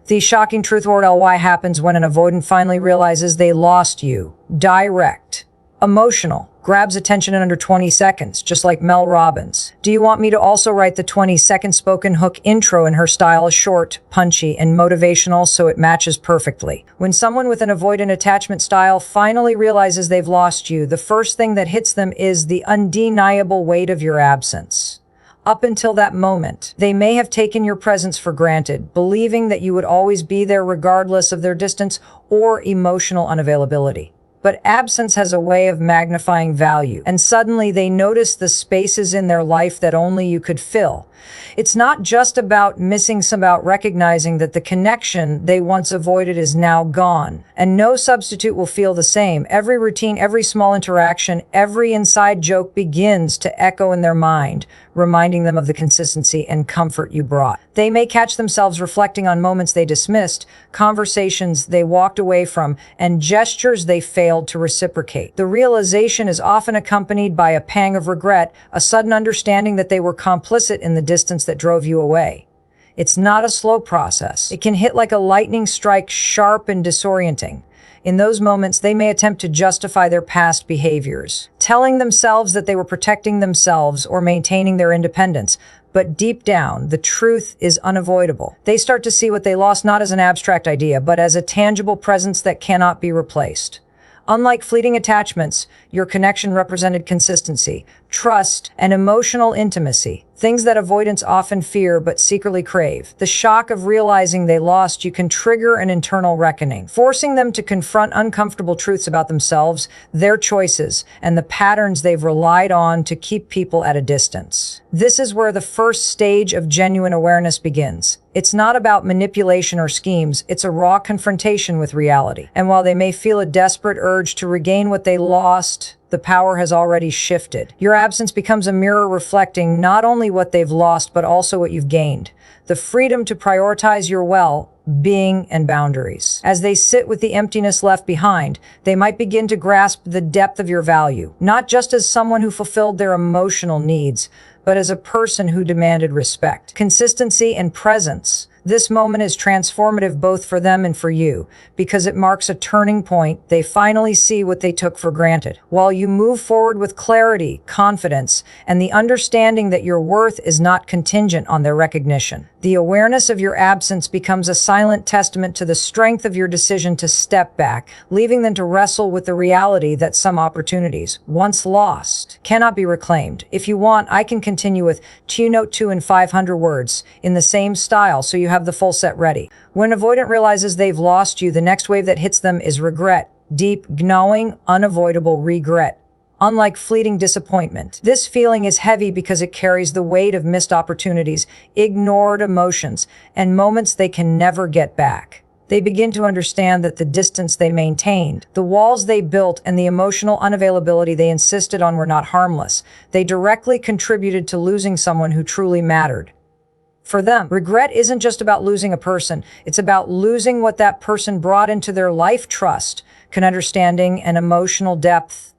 The shocking truth or why happens when an avoidant finally realizes they lost you. Direct. Emotional. Grabs attention in under 20 seconds, just like Mel Robbins. Do you want me to also write the 20-second spoken hook intro in her style, short, punchy, and motivational so it matches perfectly? When someone with an avoidant attachment style finally realizes they've lost you, the first thing that hits them is the undeniable weight of your absence. Up until that moment, they may have taken your presence for granted, believing that you would always be there regardless of their distance or emotional unavailability. But absence has a way of magnifying value, and suddenly they notice the spaces in their life that only you could fill. It's not just about missing, it's about recognizing that the connection they once avoided is now gone, and no substitute will feel the same. Every routine, every small interaction, every inside joke begins to echo in their mind, reminding them of the consistency and comfort you brought. They may catch themselves reflecting on moments they dismissed, conversations they walked away from, and gestures they failed to reciprocate. The realization is often accompanied by a pang of regret, a sudden understanding that they were complicit in the distance that drove you away. It's not a slow process. It can hit like a lightning strike, sharp and disorienting. In those moments, they may attempt to justify their past behaviors, telling themselves that they were protecting themselves or maintaining their independence. But deep down, the truth is unavoidable. They start to see what they lost not as an abstract idea, but as a tangible presence that cannot be replaced. Unlike fleeting attachments, your connection represented consistency, trust, and emotional intimacy, things that avoidants often fear but secretly crave. The shock of realizing they lost you can trigger an internal reckoning, forcing them to confront uncomfortable truths about themselves, their choices, and the patterns they've relied on to keep people at a distance. This is where the first stage of genuine awareness begins. It's not about manipulation or schemes, it's a raw confrontation with reality. And while they may feel a desperate urge to regain what they lost, the power has already shifted. Your absence becomes a mirror reflecting not only what they've lost, but also what you've gained. The freedom to prioritize your well-being and boundaries. As they sit with the emptiness left behind, they might begin to grasp the depth of your value, not just as someone who fulfilled their emotional needs, but as a person who demanded respect, consistency, and presence. This moment is transformative both for them and for you, because it marks a turning point. They finally see what they took for granted, while you move forward with clarity, confidence, and the understanding that your worth is not contingent on their recognition. The awareness of your absence becomes a silent testament to the strength of your decision to step back, leaving them to wrestle with the reality that some opportunities, once lost, cannot be reclaimed. If you want, I can continue with Note 2 in 500 words in the same style so you have the full set ready. When avoidant realizes they've lost you, the next wave that hits them is regret. Deep, gnawing, unavoidable regret. Unlike fleeting disappointment, this feeling is heavy because it carries the weight of missed opportunities, ignored emotions, and moments they can never get back. They begin to understand that the distance they maintained, the walls they built, and the emotional unavailability they insisted on were not harmless. They directly contributed to losing someone who truly mattered. For them, regret isn't just about losing a person, it's about losing what that person brought into their life: trust, understanding, and emotional depth.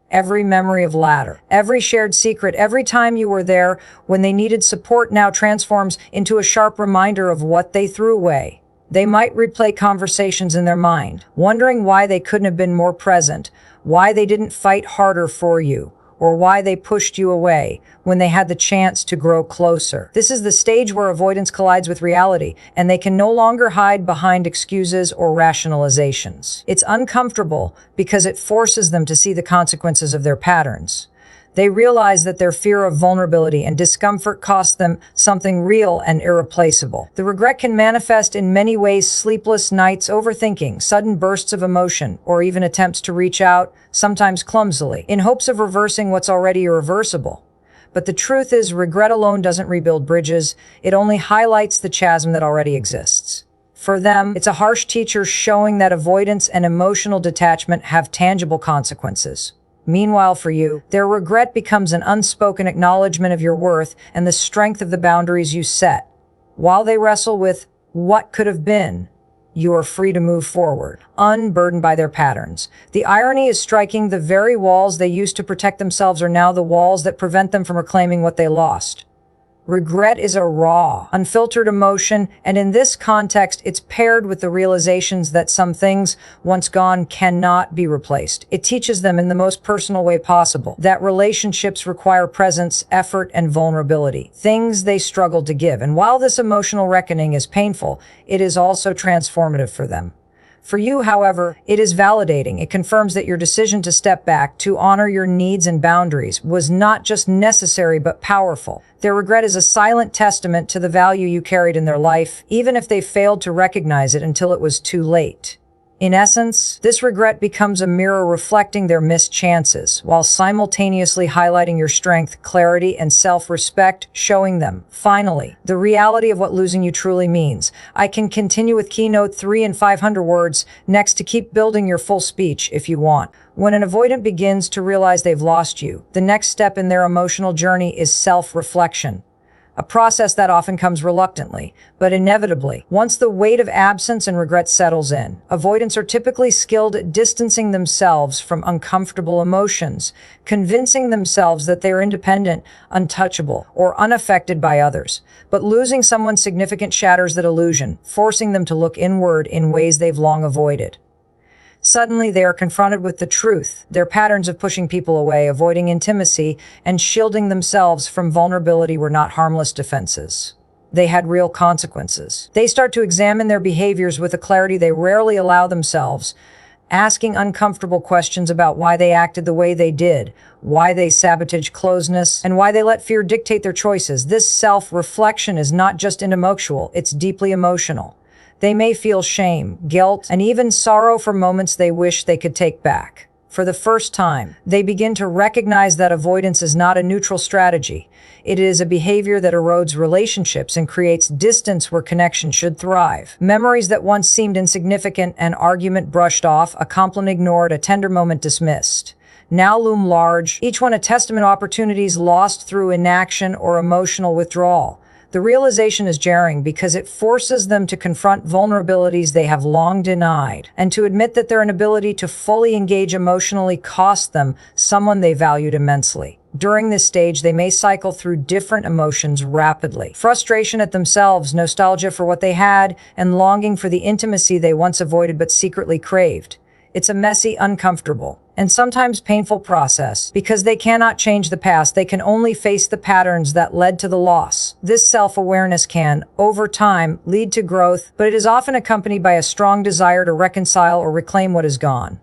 Every memory of laughter, every shared secret, every time you were there when they needed support now transforms into a sharp reminder of what they threw away. They might replay conversations in their mind, wondering why they couldn't have been more present, why they didn't fight harder for you, or why they pushed you away when they had the chance to grow closer. This is the stage where avoidance collides with reality, and they can no longer hide behind excuses or rationalizations. It's uncomfortable because it forces them to see the consequences of their patterns. They realize that their fear of vulnerability and discomfort cost them something real and irreplaceable. The regret can manifest in many ways: sleepless nights, overthinking, sudden bursts of emotion, or even attempts to reach out, sometimes clumsily, in hopes of reversing what's already irreversible. But the truth is, regret alone doesn't rebuild bridges. It only highlights the chasm that already exists. For them, it's a harsh teacher showing that avoidance and emotional detachment have tangible consequences. Meanwhile, for you, their regret becomes an unspoken acknowledgement of your worth and the strength of the boundaries you set. While they wrestle with what could have been, you are free to move forward, unburdened by their patterns. The irony is striking: the very walls they used to protect themselves are now the walls that prevent them from reclaiming what they lost. Regret is a raw, unfiltered emotion, and in this context, it's paired with the realizations that some things, once gone, cannot be replaced. It teaches them in the most personal way possible that relationships require presence, effort, and vulnerability, things they struggle to give. And while this emotional reckoning is painful, it is also transformative for them. For you, however, it is validating. It confirms that your decision to step back, to honor your needs and boundaries, was not just necessary but powerful. Their regret is a silent testament to the value you carried in their life, even if they failed to recognize it until it was too late. In essence, this regret becomes a mirror reflecting their missed chances, while simultaneously highlighting your strength, clarity, and self-respect, showing them, finally, the reality of what losing you truly means. I can continue with keynote 3 in 500 words next to keep building your full speech if you want. When an avoidant begins to realize they've lost you, the next step in their emotional journey is self-reflection. A process that often comes reluctantly, but inevitably. Once the weight of absence and regret settles in, avoidants are typically skilled at distancing themselves from uncomfortable emotions, convincing themselves that they are independent, untouchable, or unaffected by others. But losing someone significant shatters that illusion, forcing them to look inward in ways they've long avoided. Suddenly, they are confronted with the truth. Their patterns of pushing people away, avoiding intimacy, and shielding themselves from vulnerability were not harmless defenses. They had real consequences. They start to examine their behaviors with a clarity they rarely allow themselves, asking uncomfortable questions about why they acted the way they did, why they sabotaged closeness, and why they let fear dictate their choices. This self-reflection is not just intellectual, it's deeply emotional. They may feel shame, guilt, and even sorrow for moments they wish they could take back. For the first time, they begin to recognize that avoidance is not a neutral strategy. It is a behavior that erodes relationships and creates distance where connection should thrive. Memories that once seemed insignificant, an argument brushed off, a compliment ignored, a tender moment dismissed, now loom large, each one a testament to opportunities lost through inaction or emotional withdrawal. The realization is jarring because it forces them to confront vulnerabilities they have long denied, and to admit that their inability to fully engage emotionally cost them someone they valued immensely. During this stage, they may cycle through different emotions rapidly. Frustration at themselves, nostalgia for what they had, and longing for the intimacy they once avoided but secretly craved. It's a messy, uncomfortable, and sometimes painful process. Because they cannot change the past, they can only face the patterns that led to the loss. This self-awareness can, over time, lead to growth, but it is often accompanied by a strong desire to reconcile or reclaim what is gone.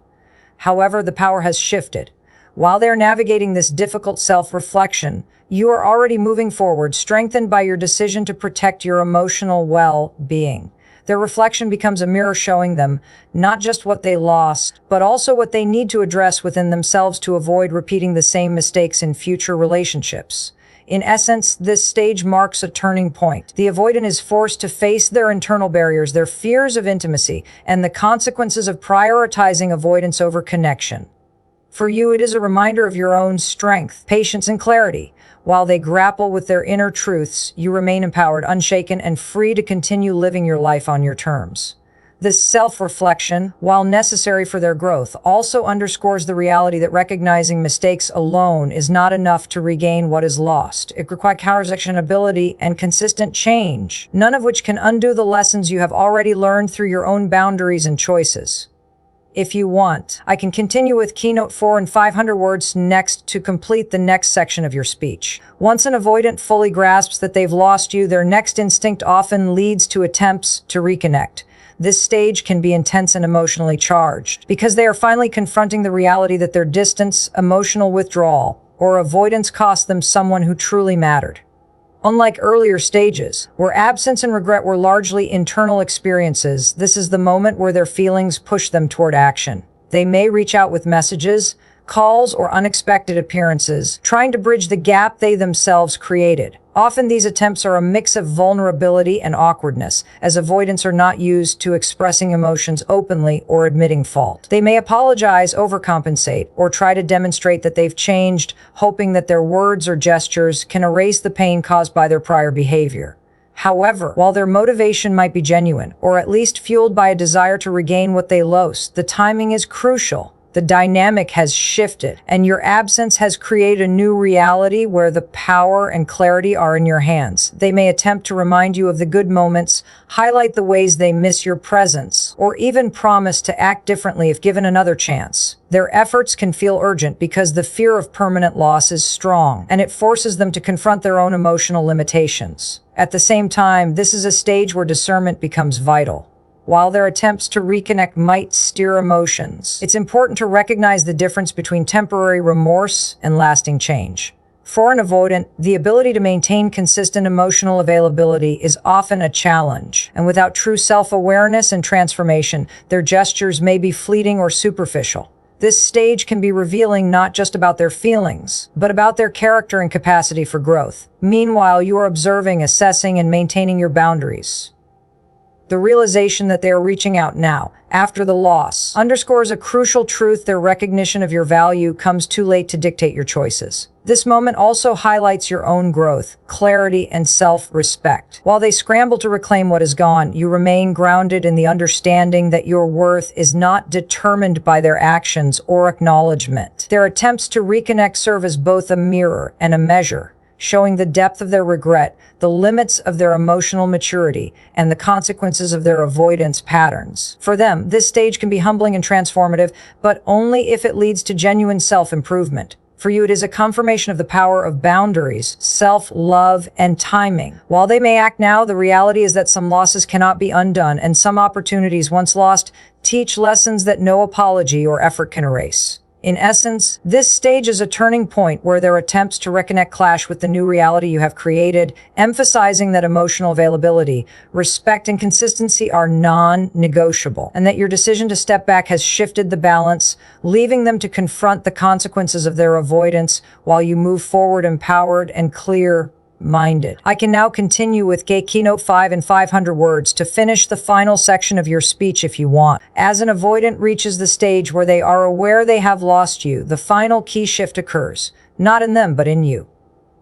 However, the power has shifted. While they're navigating this difficult self-reflection, you are already moving forward, strengthened by your decision to protect your emotional well-being. Their reflection becomes a mirror showing them not just what they lost, but also what they need to address within themselves to avoid repeating the same mistakes in future relationships. In essence, this stage marks a turning point. The avoidant is forced to face their internal barriers, their fears of intimacy, and the consequences of prioritizing avoidance over connection. For you, it is a reminder of your own strength, patience, and clarity. While they grapple with their inner truths, you remain empowered, unshaken, and free to continue living your life on your terms. This self-reflection, while necessary for their growth, also underscores the reality that recognizing mistakes alone is not enough to regain what is lost. It requires actionability and consistent change, none of which can undo the lessons you have already learned through your own boundaries and choices. If you want, I can continue with keynote 4 in 500 words next to complete the next section of your speech. Once an avoidant fully grasps that they've lost you, their next instinct often leads to attempts to reconnect. This stage can be intense and emotionally charged because they are finally confronting the reality that their distance, emotional withdrawal, or avoidance cost them someone who truly mattered. Unlike earlier stages, where absence and regret were largely internal experiences, this is the moment where their feelings push them toward action. They may reach out with messages, calls, or unexpected appearances, trying to bridge the gap they themselves created. Often these attempts are a mix of vulnerability and awkwardness, as avoidants are not used to expressing emotions openly or admitting fault. They may apologize, overcompensate, or try to demonstrate that they've changed, hoping that their words or gestures can erase the pain caused by their prior behavior. However, while their motivation might be genuine, or at least fueled by a desire to regain what they lost, the timing is crucial. The dynamic has shifted, and your absence has created a new reality where the power and clarity are in your hands. They may attempt to remind you of the good moments, highlight the ways they miss your presence, or even promise to act differently if given another chance. Their efforts can feel urgent because the fear of permanent loss is strong, and it forces them to confront their own emotional limitations. At the same time, this is a stage where discernment becomes vital. While their attempts to reconnect might steer emotions, it's important to recognize the difference between temporary remorse and lasting change. For an avoidant, the ability to maintain consistent emotional availability is often a challenge, and without true self-awareness and transformation, their gestures may be fleeting or superficial. This stage can be revealing not just about their feelings, but about their character and capacity for growth. Meanwhile, you are observing, assessing, and maintaining your boundaries. The realization that they are reaching out now, after the loss, underscores a crucial truth: their recognition of your value comes too late to dictate your choices. This moment also highlights your own growth, clarity, and self-respect. While they scramble to reclaim what is gone, you remain grounded in the understanding that your worth is not determined by their actions or acknowledgement. Their attempts to reconnect serve as both a mirror and a measure, showing the depth of their regret, the limits of their emotional maturity, and the consequences of their avoidance patterns. For them, this stage can be humbling and transformative, but only if it leads to genuine self-improvement. For you, it is a confirmation of the power of boundaries, self-love, and timing. While they may act now, the reality is that some losses cannot be undone, and some opportunities once lost teach lessons that no apology or effort can erase. In essence, this stage is a turning point where their attempts to reconnect clash with the new reality you have created, emphasizing that emotional availability, respect, and consistency are non-negotiable, and that your decision to step back has shifted the balance, leaving them to confront the consequences of their avoidance while you move forward empowered and clear-minded. I can now continue with Keynote 5 in 500 words to finish the final section of your speech if you want. As an avoidant reaches the stage where they are aware they have lost you, the final key shift occurs, not in them but in you.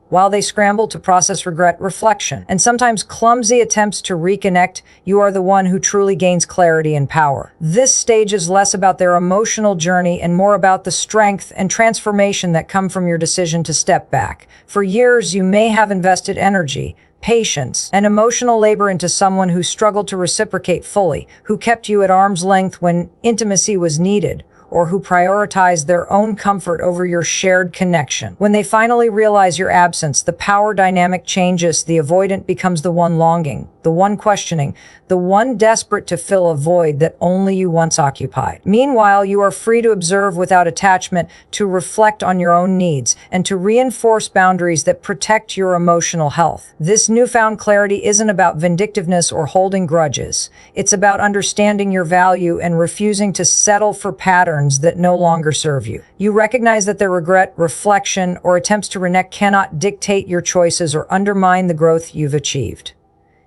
While they scramble to process regret, reflection, and sometimes clumsy attempts to reconnect, you are the one who truly gains clarity and power. This stage is less about their emotional journey and more about the strength and transformation that come from your decision to step back. For years, you may have invested energy, patience, and emotional labor into someone who struggled to reciprocate fully, who kept you at arm's length when intimacy was needed, or who prioritized their own comfort over your shared connection. When they finally realize your absence, the power dynamic changes. The avoidant becomes the one longing, the one questioning, the one desperate to fill a void that only you once occupied. Meanwhile, you are free to observe without attachment, to reflect on your own needs, and to reinforce boundaries that protect your emotional health. This newfound clarity isn't about vindictiveness or holding grudges. It's about understanding your value and refusing to settle for patterns that no longer serve you. You recognize that their regret, reflection, or attempts to reconnect cannot dictate your choices or undermine the growth you've achieved.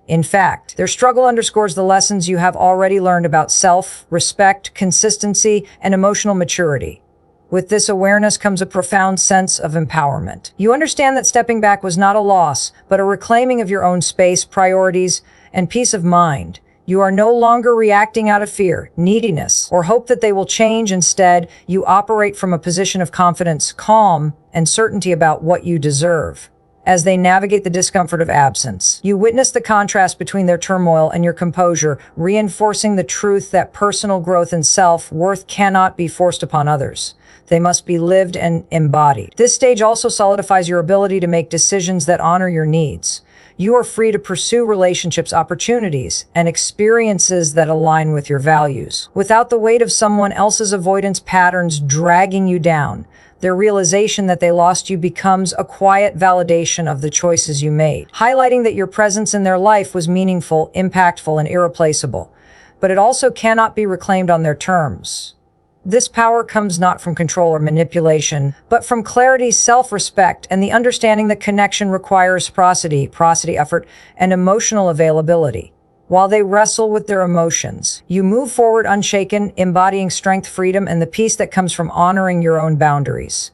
In fact, their struggle underscores the lessons you have already learned about self-respect, consistency, and emotional maturity. With this awareness comes a profound sense of empowerment. You understand that stepping back was not a loss, but a reclaiming of your own space, priorities, and peace of mind. You are no longer reacting out of fear, neediness, or hope that they will change. Instead, you operate from a position of confidence, calm, and certainty about what you deserve. As they navigate the discomfort of absence, you witness the contrast between their turmoil and your composure, reinforcing the truth that personal growth and self-worth cannot be forced upon others. They must be lived and embodied. This stage also solidifies your ability to make decisions that honor your needs. You are free to pursue relationships, opportunities, and experiences that align with your values, without the weight of someone else's avoidance patterns dragging you down. Their realization that they lost you becomes a quiet validation of the choices you made, highlighting that your presence in their life was meaningful, impactful, and irreplaceable. But it also cannot be reclaimed on their terms. This power comes not from control or manipulation, but from clarity, self-respect, and the understanding that connection requires porosity, effort, and emotional availability. While they wrestle with their emotions, you move forward unshaken, embodying strength, freedom, and the peace that comes from honoring your own boundaries.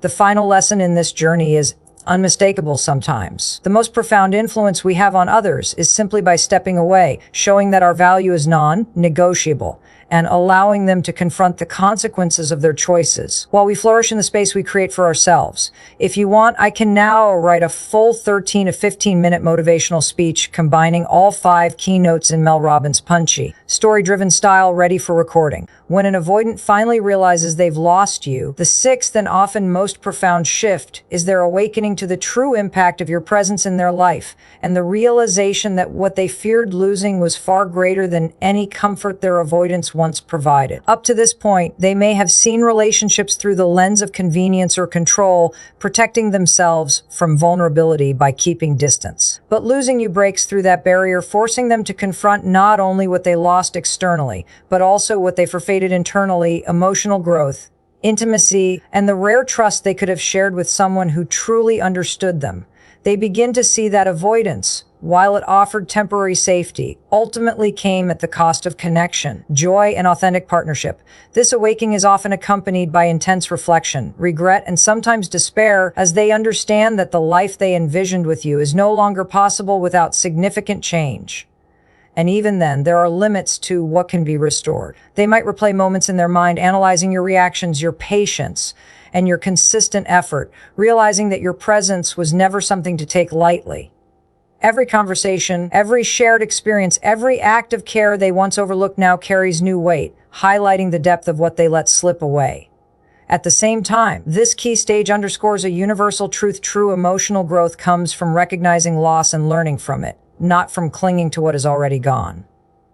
The final lesson in this journey is unmistakable sometimes. The most profound influence we have on others is simply by stepping away, showing that our value is non-negotiable, and allowing them to confront the consequences of their choices, while we flourish in the space we create for ourselves. If you want, I can now write a full 13 to 15-minute motivational speech combining all 5 keynotes in Mel Robbins' punchy, story-driven style ready for recording. When an avoidant finally realizes they've lost you, the sixth and often most profound shift is their awakening to the true impact of your presence in their life, and the realization that what they feared losing was far greater than any comfort their avoidance once provided. Up to this point, they may have seen relationships through the lens of convenience or control, protecting themselves from vulnerability by keeping distance. But losing you breaks through that barrier, forcing them to confront not only what they lost externally, but also what they forfeited internally: emotional growth, intimacy, and the rare trust they could have shared with someone who truly understood them. They begin to see that avoidance, while it offered temporary safety, ultimately came at the cost of connection, joy, and authentic partnership. This awakening is often accompanied by intense reflection, regret, and sometimes despair, as they understand that the life they envisioned with you is no longer possible without significant change. And even then, there are limits to what can be restored. They might replay moments in their mind, analyzing your reactions, your patience, and your consistent effort, realizing that your presence was never something to take lightly. Every conversation, every shared experience, every act of care they once overlooked now carries new weight, highlighting the depth of what they let slip away. At the same time, this key stage underscores a universal truth: true emotional growth comes from recognizing loss and learning from it, not from clinging to what is already gone.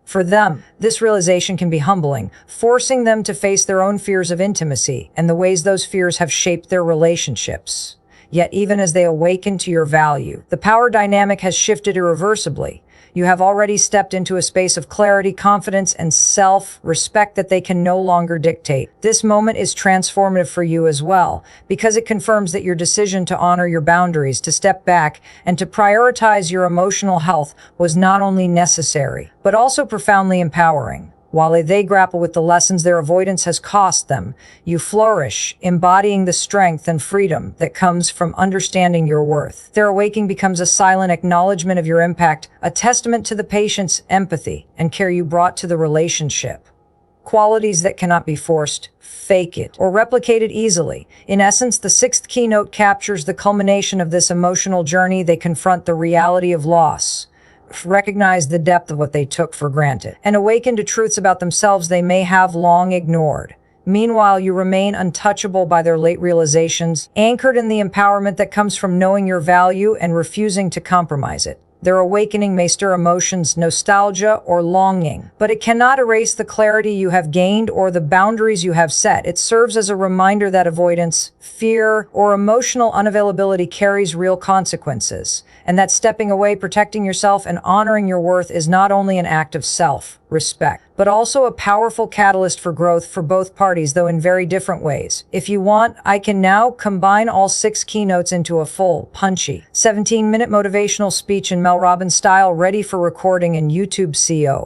For them, this realization can be humbling, forcing them to face their own fears of intimacy and the ways those fears have shaped their relationships. Yet even as they awaken to your value, the power dynamic has shifted irreversibly. You have already stepped into a space of clarity, confidence, and self-respect that they can no longer dictate. This moment is transformative for you as well, because it confirms that your decision to honor your boundaries, to step back, and to prioritize your emotional health was not only necessary, but also profoundly empowering. While they grapple with the lessons their avoidance has cost them, you flourish, embodying the strength and freedom that comes from understanding your worth. Their awakening becomes a silent acknowledgement of your impact, a testament to the patience, empathy, and care you brought to the relationship. Qualities that cannot be forced, fake it, or replicated easily. In essence, the sixth keynote captures the culmination of this emotional journey. They confront the reality of loss, recognize the depth of what they took for granted, and awaken to truths about themselves they may have long ignored. Meanwhile, you remain untouchable by their late realizations, anchored in the empowerment that comes from knowing your value and refusing to compromise it. Their awakening may stir emotions, nostalgia, or longing, but it cannot erase the clarity you have gained or the boundaries you have set. It serves as a reminder that avoidance, fear, or emotional unavailability carries real consequences, and that stepping away, protecting yourself, and honoring your worth is not only an act of self-respect, but also a powerful catalyst for growth for both parties, though in very different ways. If you want, I can now combine all 6 keynotes into a full, punchy, 17-minute motivational speech in Mel Robbins style ready for recording in YouTube CO.